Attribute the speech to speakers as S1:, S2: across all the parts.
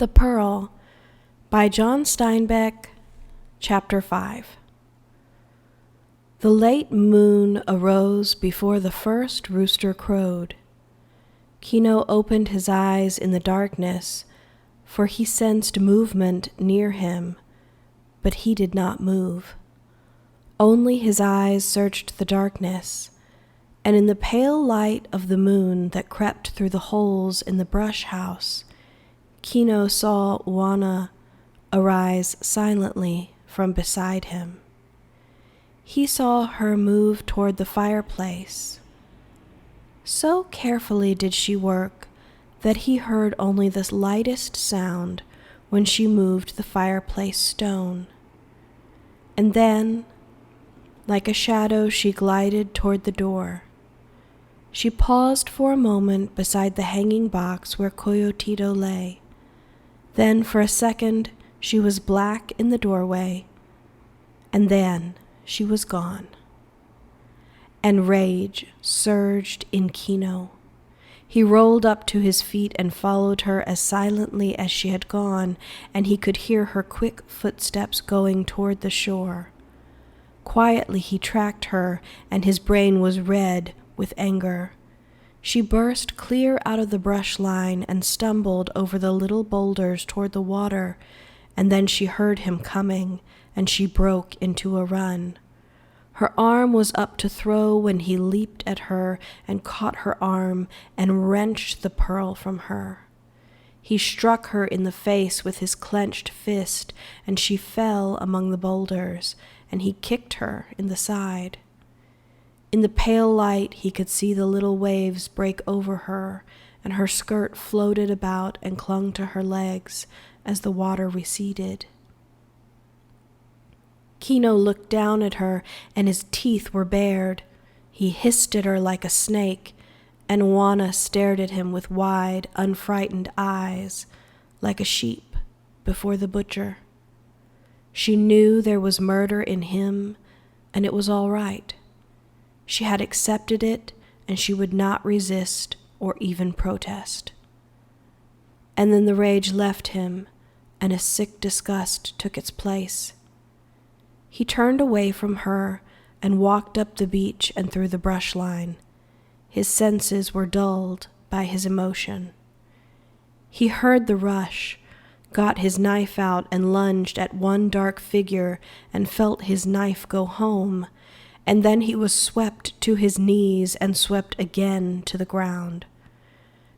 S1: The Pearl by John Steinbeck, Chapter 5. The late moon arose before the first rooster crowed. Kino opened his eyes in the darkness, for he sensed movement near him, but he did not move. Only his eyes searched the darkness, and in the pale light of the moon that crept through the holes in the brush house, Kino saw Juana arise silently from beside him. He saw her move toward the fireplace. So carefully did she work that he heard only the lightest sound when she moved the fireplace stone. And then, like a shadow, she glided toward the door. She paused for a moment beside the hanging box where Coyotito lay. Then for a second she was black in the doorway, and then she was gone. And rage surged in Kino. He rolled up to his feet and followed her as silently as she had gone, and he could hear her quick footsteps going toward the shore. Quietly he tracked her, and his brain was red with anger. She burst clear out of the brush line and stumbled over the little boulders toward the water, and then she heard him coming, and she broke into a run. Her arm was up to throw when he leaped at her and caught her arm and wrenched the pearl from her. He struck her in the face with his clenched fist, and she fell among the boulders, and he kicked her in the side. In the pale light, he could see the little waves break over her, and her skirt floated about and clung to her legs as the water receded. Kino looked down at her, and his teeth were bared. He hissed at her like a snake, and Juana stared at him with wide, unfrightened eyes, like a sheep before the butcher. She knew there was murder in him, and it was all right. She had accepted it, and she would not resist or even protest. And then the rage left him, and a sick disgust took its place. He turned away from her and walked up the beach and through the brush line. His senses were dulled by his emotion. He heard the rush, got his knife out and lunged at one dark figure and felt his knife go home, and then he was swept to his knees and swept again to the ground.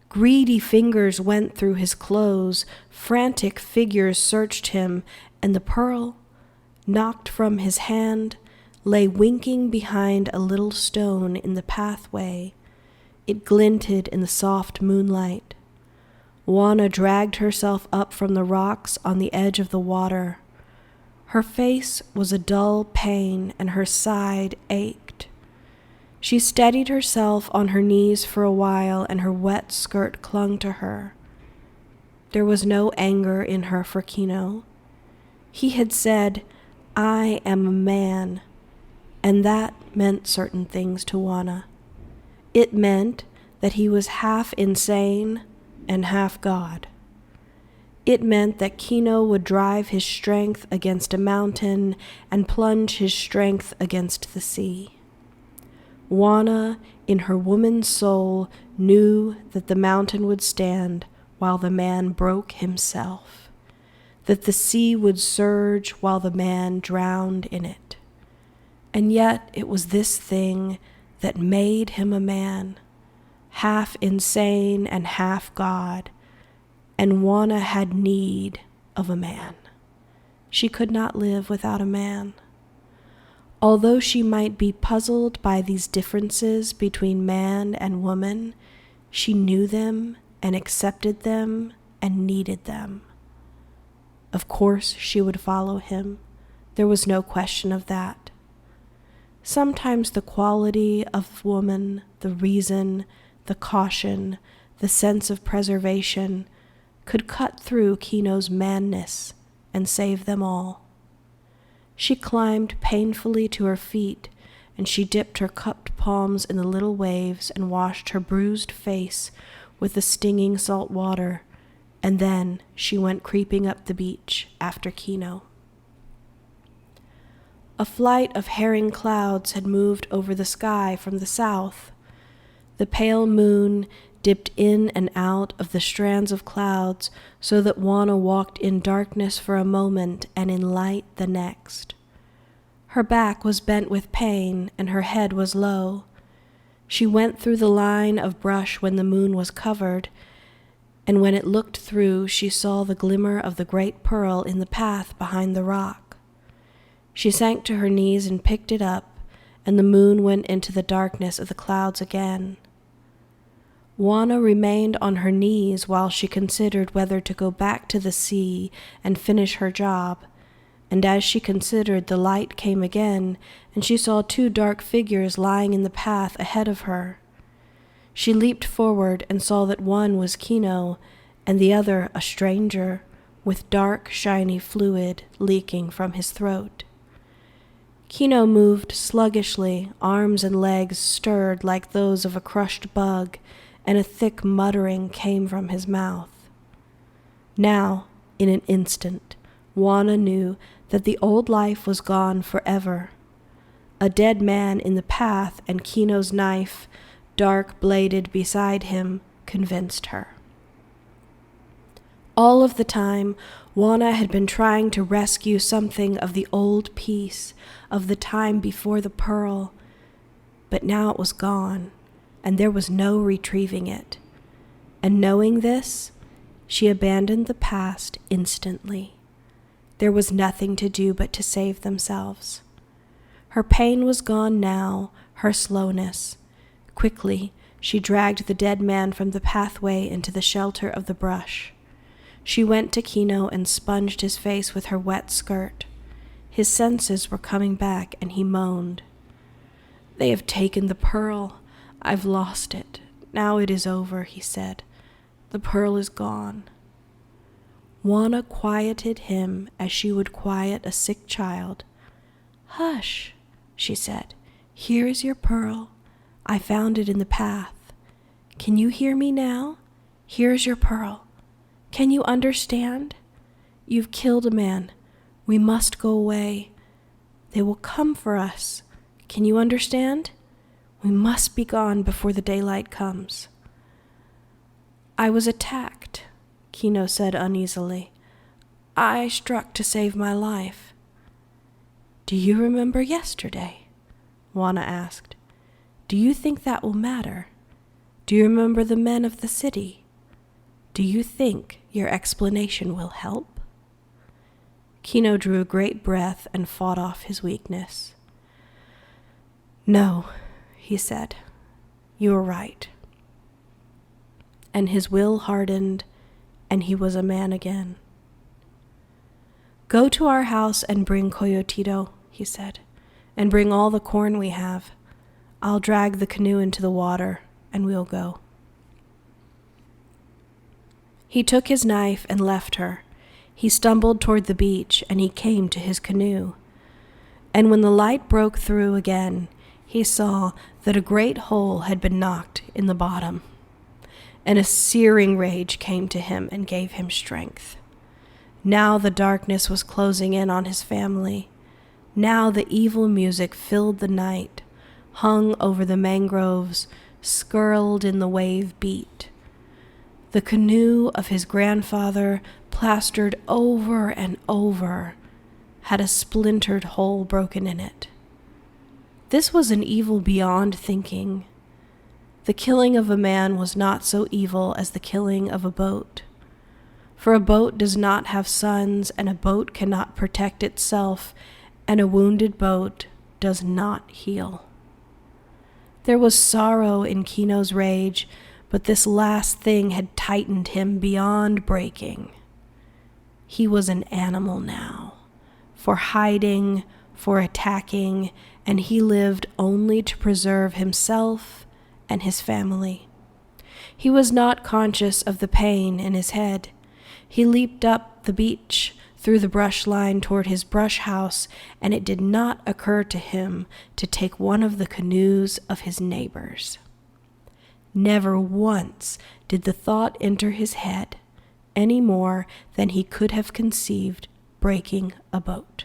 S1: Greedy fingers went through his clothes, frantic figures searched him, and the pearl, knocked from his hand, lay winking behind a little stone in the pathway. It glinted in the soft moonlight. Juana dragged herself up from the rocks on the edge of the water. Her face was a dull pain, and her side ached. She steadied herself on her knees for a while, and her wet skirt clung to her. There was no anger in her for Kino. He had said, "I am a man," and that meant certain things to Juana. It meant that he was half insane and half God. It meant that Kino would drive his strength against a mountain and plunge his strength against the sea. Juana, in her woman's soul, knew that the mountain would stand while the man broke himself, that the sea would surge while the man drowned in it. And yet it was this thing that made him a man, half insane and half God, and Juana had need of a man. She could not live without a man. Although she might be puzzled by these differences between man and woman, she knew them and accepted them and needed them. Of course she would follow him. There was no question of that. Sometimes the quality of woman, the reason, the caution, the sense of preservation could cut through Kino's madness and save them all. She climbed painfully to her feet, and she dipped her cupped palms in the little waves and washed her bruised face with the stinging salt water, and then she went creeping up the beach after Kino. A flight of herring clouds had moved over the sky from the south. The pale moon dipped in and out of the strands of clouds so that Juana walked in darkness for a moment and in light the next. Her back was bent with pain and her head was low. She went through the line of brush when the moon was covered, and when it looked through, she saw the glimmer of the great pearl in the path behind the rock. She sank to her knees and picked it up, and the moon went into the darkness of the clouds again. Juana remained on her knees while she considered whether to go back to the sea and finish her job, and as she considered, the light came again, and she saw 2 dark figures lying in the path ahead of her. She leaped forward and saw that one was Kino, and the other a stranger, with dark, shiny fluid leaking from his throat. Kino moved sluggishly, arms and legs stirred like those of a crushed bug, and a thick muttering came from his mouth. Now, in an instant, Juana knew that the old life was gone forever. A dead man in the path and Kino's knife, dark-bladed beside him, convinced her. All of the time, Juana had been trying to rescue something of the old peace, of the time before the pearl, but now it was gone, and there was no retrieving it. And knowing this, she abandoned the past instantly. There was nothing to do but to save themselves. Her pain was gone now, her slowness. Quickly, she dragged the dead man from the pathway into the shelter of the brush. She went to Kino and sponged his face with her wet skirt. His senses were coming back, and he moaned. "They have taken the pearl. I've lost it. Now it is over," he said. "The pearl is gone." Juana quieted him as she would quiet a sick child. "Hush," she said. "Here is your pearl. I found it in the path. Can you hear me now? Here is your pearl. Can you understand? You've killed a man. We must go away. They will come for us. Can you understand? We must be gone before the daylight comes." "I was attacked," Kino said uneasily. "I struck to save my life." "Do you remember yesterday?" Juana asked. "Do you think that will matter? Do you remember the men of the city? Do you think your explanation will help?" Kino drew a great breath and fought off his weakness. "No," he said, "you are right." And his will hardened, and he was a man again. "Go to our house and bring Coyotito," he said, "and bring all the corn we have. I'll drag the canoe into the water, and we'll go." He took his knife and left her. He stumbled toward the beach, and he came to his canoe. And when the light broke through again, he saw that a great hole had been knocked in the bottom, and a searing rage came to him and gave him strength. Now the darkness was closing in on his family. Now the evil music filled the night, hung over the mangroves, skirled in the wave beat. The canoe of his grandfather, plastered over and over, had a splintered hole broken in it. This was an evil beyond thinking. The killing of a man was not so evil as the killing of a boat. For a boat does not have sons, and a boat cannot protect itself, and a wounded boat does not heal. There was sorrow in Kino's rage, but this last thing had tightened him beyond breaking. He was an animal now, for hiding, for attacking, and he lived only to preserve himself and his family. He was not conscious of the pain in his head. He leaped up the beach through the brush line toward his brush house, and it did not occur to him to take one of the canoes of his neighbors. Never once did the thought enter his head any more than he could have conceived breaking a boat.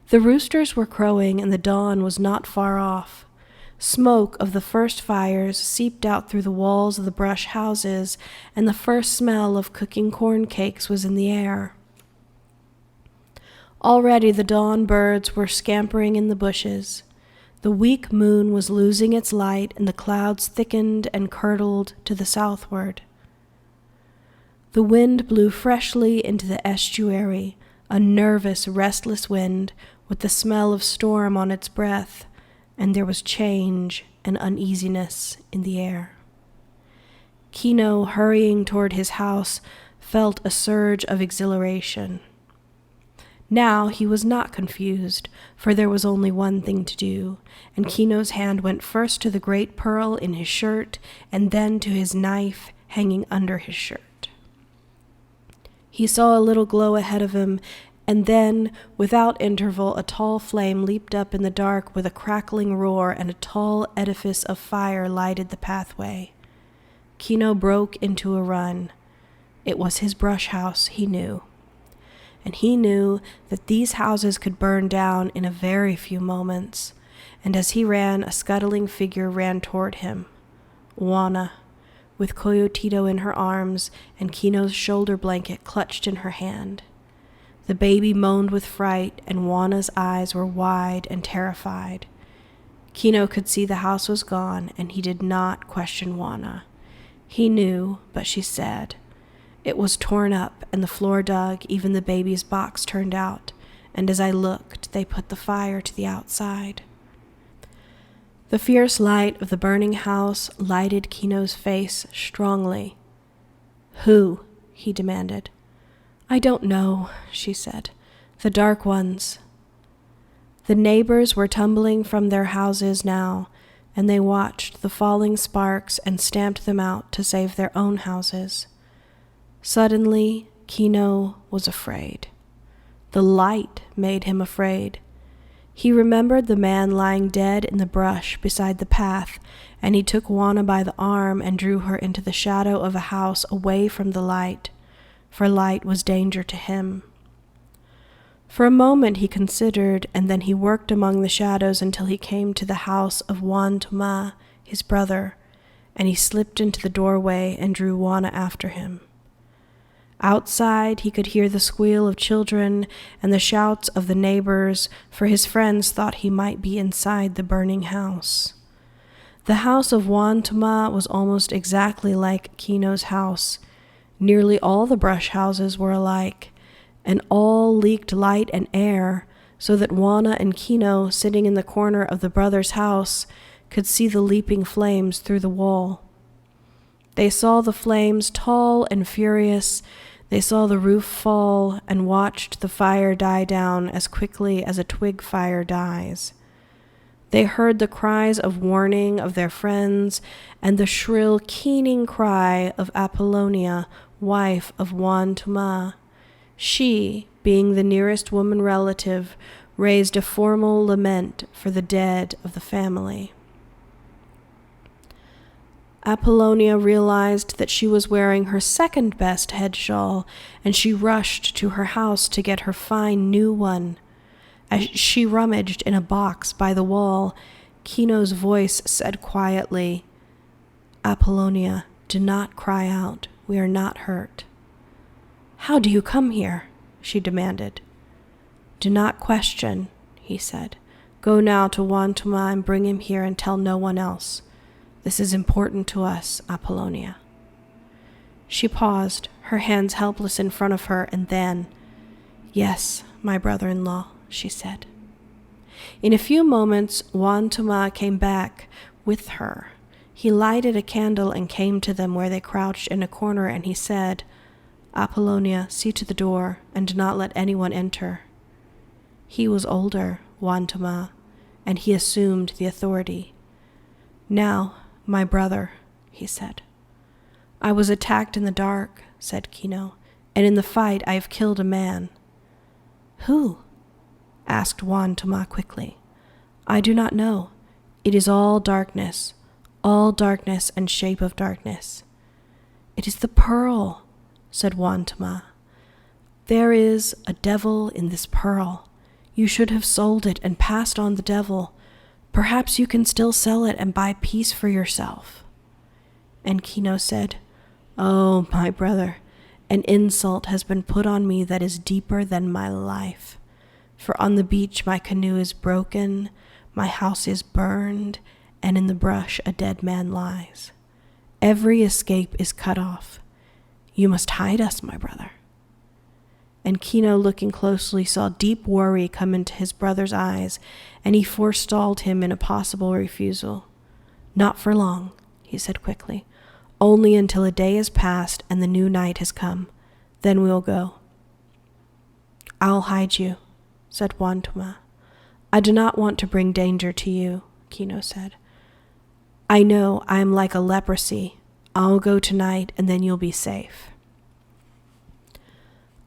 S1: The roosters were crowing and the dawn was not far off. Smoke of the first fires seeped out through the walls of the brush houses, and the first smell of cooking corn cakes was in the air. Already the dawn birds were scampering in the bushes. The weak moon was losing its light, and the clouds thickened and curdled to the southward. The wind blew freshly into the estuary, a nervous, restless wind with the smell of storm on its breath, and there was change and uneasiness in the air. Kino, hurrying toward his house, felt a surge of exhilaration. Now he was not confused, for there was only one thing to do, and Kino's hand went first to the great pearl in his shirt and then to his knife hanging under his shirt. He saw a little glow ahead of him, and then, without interval, a tall flame leaped up in the dark with a crackling roar, and a tall edifice of fire lighted the pathway. Kino broke into a run. It was his brush house, he knew. And he knew that these houses could burn down in a very few moments, and as he ran, a scuttling figure ran toward him. Juana, with Coyotito in her arms and Kino's shoulder blanket clutched in her hand. The baby moaned with fright, and Juana's eyes were wide and terrified. Kino could see the house was gone, and he did not question Juana. He knew, but she said. It was torn up, and the floor dug, even the baby's box turned out, and as I looked, they put the fire to the outside. The fierce light of the burning house lighted Kino's face strongly. "Who?" he demanded. "I don't know," she said. "The dark ones." The neighbors were tumbling from their houses now, and they watched the falling sparks and stamped them out to save their own houses. Suddenly, Kino was afraid. The light made him afraid. He remembered the man lying dead in the brush beside the path, and he took Juana by the arm and drew her into the shadow of a house away from the light, for light was danger to him. For a moment he considered, and then he worked among the shadows until he came to the house of Juan Toma, his brother, and he slipped into the doorway and drew Juana after him. Outside, he could hear the squeal of children and the shouts of the neighbors, for his friends thought he might be inside the burning house. The house of Juan Toma was almost exactly like Kino's house. Nearly all the brush houses were alike, and all leaked light and air, so that Juana and Kino, sitting in the corner of the brother's house, could see the leaping flames through the wall. They saw the flames tall and furious. They saw the roof fall and watched the fire die down as quickly as a twig fire dies. They heard the cries of warning of their friends and the shrill, keening cry of Apollonia, wife of Juan Toma. She, being the nearest woman relative, raised a formal lament for the dead of the family. Apollonia realized that she was wearing her second-best head shawl, and she rushed to her house to get her fine new one. As she rummaged in a box by the wall, Kino's voice said quietly, "Apollonia, do not cry out. We are not hurt." "How do you come here?" she demanded. "Do not question," he said. "Go now to Juan Toma and bring him here and tell no one else. This is important to us, Apollonia." She paused, her hands helpless in front of her, and then, "Yes, my brother-in-law," she said. In a few moments, Juan Toma came back with her. He lighted a candle and came to them where they crouched in a corner, and he said, "Apollonia, see to the door, and do not let anyone enter." He was older, Juan Toma, and he assumed the authority. "Now, my brother," he said. "I was attacked in the dark," said Kino, "and in the fight I have killed a man." "Who?" asked Juan Toma quickly. "I do not know. It is all darkness and shape of darkness." "It is the pearl," said Wantuma. "There is a devil in this pearl. You should have sold it and passed on the devil. Perhaps you can still sell it and buy peace for yourself." And Kino said, "Oh, my brother, an insult has been put on me that is deeper than my life. For on the beach my canoe is broken, my house is burned, and in the brush a dead man lies. Every escape is cut off. You must hide us, my brother." And Kino, looking closely, saw deep worry come into his brother's eyes, and he forestalled him in a possible refusal. "Not for long," he said quickly. "Only until a day is past and the new night has come. Then we'll go." "I'll hide you," said Wantuma. "I do not want to bring danger to you," Kino said. "I know I am like a leprosy. I'll go tonight and then you'll be safe."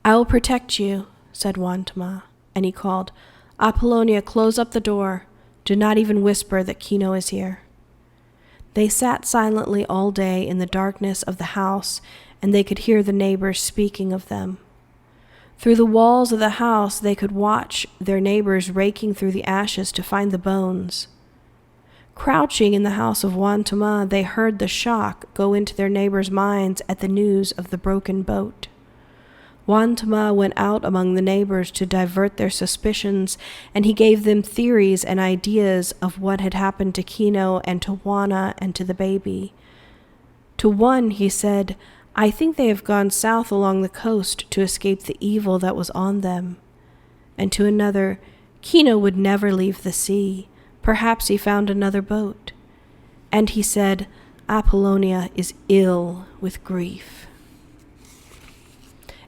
S1: "I'll protect you," said Wantuma, and he called, "Apollonia, close up the door. Do not even whisper that Kino is here." They sat silently all day in the darkness of the house, and they could hear the neighbors speaking of them. Through the walls of the house they could watch their neighbors raking through the ashes to find the bones. Crouching in the house of Wantuma, they heard the shock go into their neighbors' minds at the news of the broken boat. Wantuma went out among the neighbors to divert their suspicions, and he gave them theories and ideas of what had happened to Kino and to Wana and to the baby. To one he said, "I think they have gone south along the coast to escape the evil that was on them." And to another, "Kino would never leave the sea. Perhaps he found another boat." And he said, "Apollonia is ill with grief."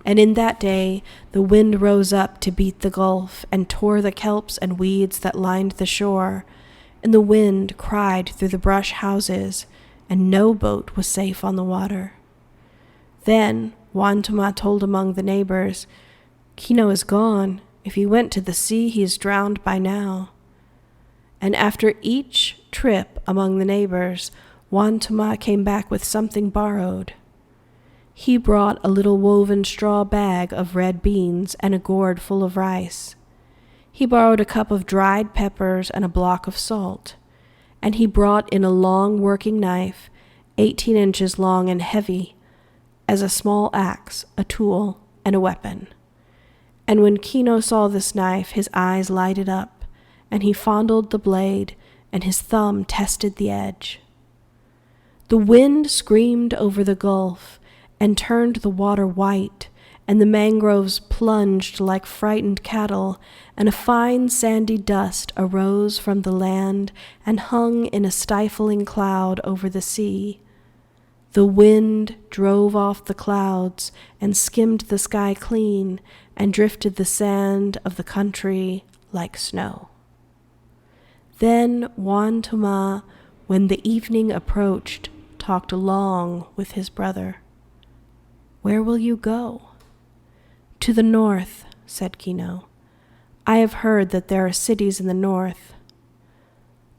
S1: And in that day the wind rose up to beat the gulf and tore the kelps and weeds that lined the shore, and the wind cried through the brush houses, and no boat was safe on the water. Then Wantuma told among the neighbors, "Kino is gone. If he went to the sea, he is drowned by now." And after each trip among the neighbors, Wantuma came back with something borrowed. He brought a little woven straw bag of red beans and a gourd full of rice. He borrowed a cup of dried peppers and a block of salt. And he brought in a long working knife, 18 inches long and heavy, as a small axe, a tool, and a weapon. And when Kino saw this knife, his eyes lighted up, and he fondled the blade, and his thumb tested the edge. The wind screamed over the gulf, and turned the water white, and the mangroves plunged like frightened cattle, and a fine sandy dust arose from the land and hung in a stifling cloud over the sea. The wind drove off the clouds and skimmed the sky clean and drifted the sand of the country like snow. Then Wantuma, when the evening approached, talked long with his brother. "Where will you go?" "To the north," said Kino. "I have heard that there are cities in the north."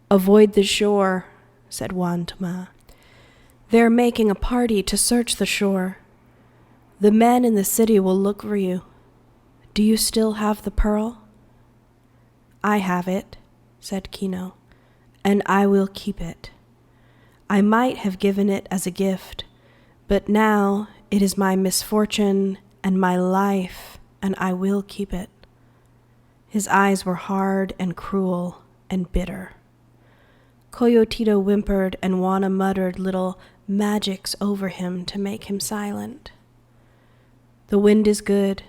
S1: "Avoid the shore," said Wantuma. "They're making a party to search the shore. The men in the city will look for you. Do you still have the pearl?" "I have it," said Kino, "and I will keep it. I might have given it as a gift, but now it is my misfortune and my life, and I will keep it." His eyes were hard and cruel and bitter. Coyotito whimpered, and Wana muttered little magics over him to make him silent. "The wind is good,"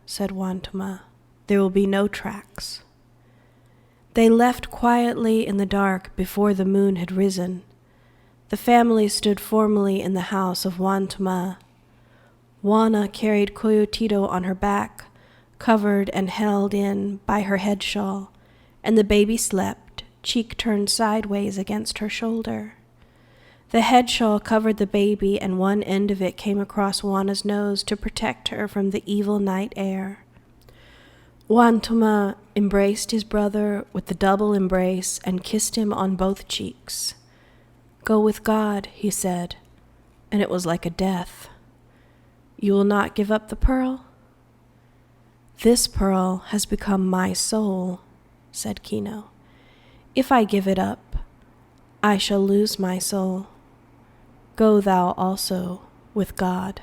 S1: said Wantuma. "There will be no tracks." They left quietly in the dark before the moon had risen. The family stood formally in the house of Wantuma. Wana carried Coyotito on her back, covered and held in by her head shawl, and the baby slept, cheek turned sideways against her shoulder. The head shawl covered the baby, and one end of it came across Wana's nose to protect her from the evil night air. Wantuma embraced his brother with the double embrace and kissed him on both cheeks. "Go with God," he said, and it was like a death. You will not give up the pearl? This pearl has become my soul, said Kino. If I give it up, I shall lose my soul. Go thou also with God.